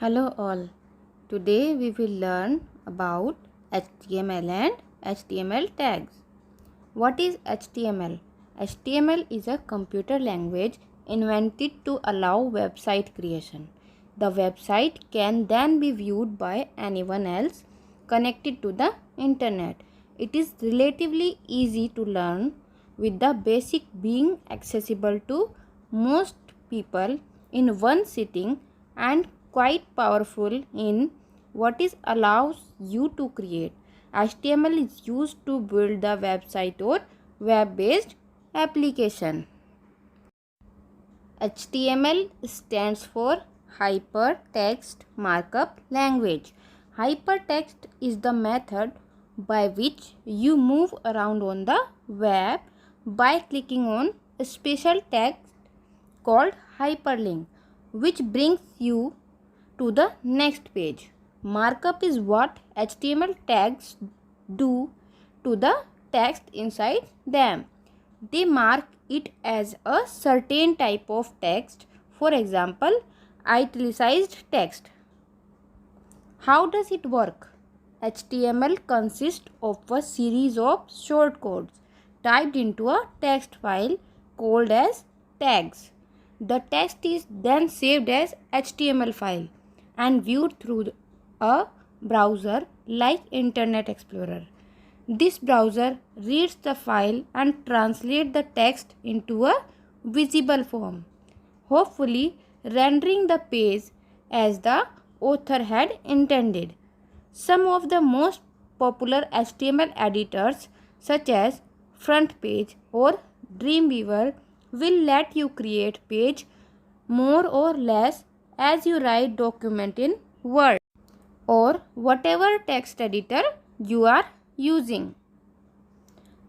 Hello all. Today we will learn about HTML and HTML tags. What is HTML? HTML is a computer language invented to allow website creation. The website can then be viewed by anyone else connected to the internet. It is relatively easy to learn, with the basic being accessible to most people in one sitting, and quite powerful in what it allows you to create. HTML is used to build the website or web-based application. HTML stands for Hypertext Markup Language. Hypertext is the method by which you move around on the web by clicking on a special text called hyperlink, which brings you to the next page. Markup is what HTML tags do to the text inside them. They mark it as a certain type of text, for example, italicized text. How does it work? HTML consists of a series of shortcodes typed into a text file called as tags. The text is then saved as HTML file and viewed through a browser like Internet Explorer. This browser reads the file and translates the text into a visible form, hopefully rendering the page as the author had intended. Some of the most popular HTML editors, such as FrontPage or Dreamweaver, will let you create page more or less as you write document in Word or whatever text editor you are using.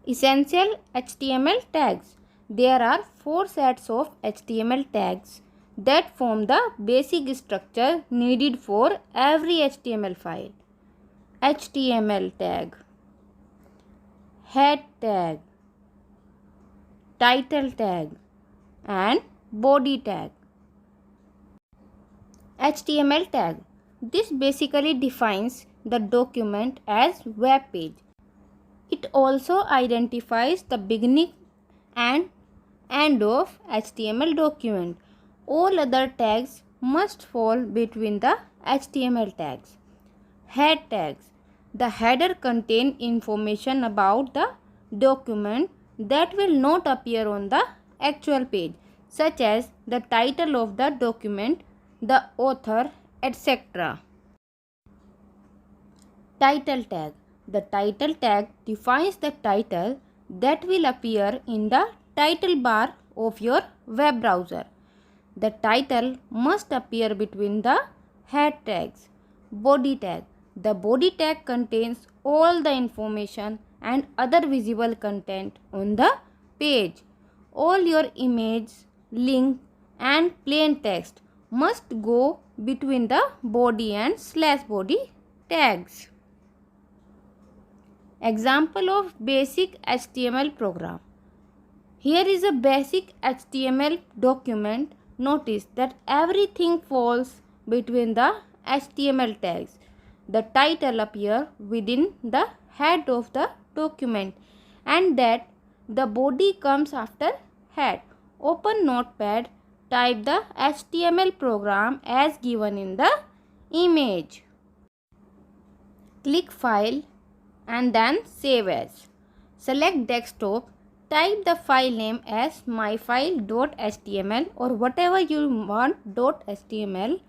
Essential HTML tags. There are 4 sets of HTML tags that form the basic structure needed for every HTML file. HTML tag, head tag, title tag, and body tag. HTML tag. This basically defines the document as web page. It also identifies the beginning and end of HTML document. All other tags must fall between the HTML tags. Head tags. The header contains information about the document that will not appear on the actual page, such as the title of the document, the author, etc. Title tag. The title tag defines the title that will appear in the title bar of your web browser. The title must appear between the head tags. Body tag. The body tag contains all the information and other visible content on the page. All your image, link, and plain text must go between the body and /body tags. Example of basic HTML program. Here is a basic HTML document. Notice that everything falls between the HTML tags. The title appears within the head of the document, and that the body comes after head. Open Notepad, type the HTML program as given in the image. Click File and then Save As. Select Desktop, type the file name as myfile.html or whatever you want .html,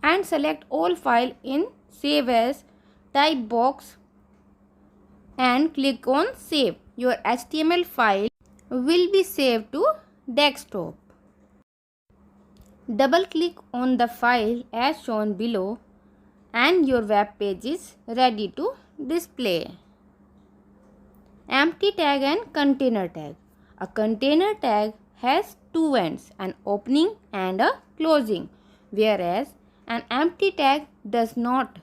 and select all file in Save As type box and click on Save. Your HTML file will be saved to desktop. Double click on the file as shown below and your web page is ready to display. Empty tag and container tag. A container tag has two ends, an opening and a closing, whereas an empty tag does not.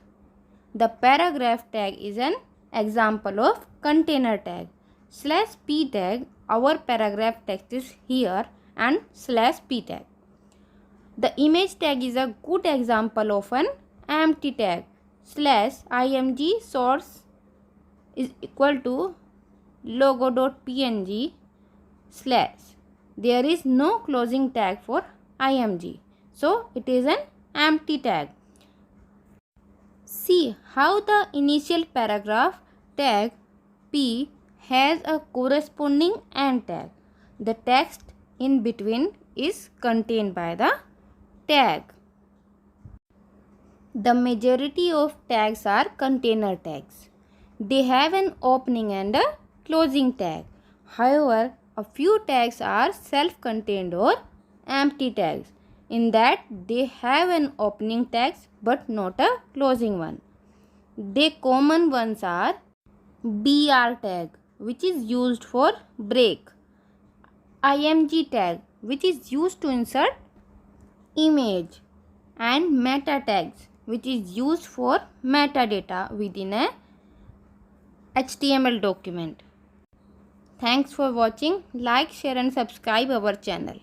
The paragraph tag is an example of container tag. /p tag, our paragraph text is here, and /p tag. The image tag is a good example of an empty tag slash img source is equal to logo.png slash. There is no closing tag for img, so it is an empty tag. See how the initial paragraph tag p has a corresponding end tag. The text in between is contained by the tag. The majority of tags are container tags. They have an opening and a closing tag. However, a few tags are self-contained or empty tags, in that they have an opening tag but not a closing one. The common ones are br tag, which is used for break, img tag, which is used to insert image, and meta tags, which is used for metadata within a HTML document. Thanks for watching. Like, share and subscribe our channel.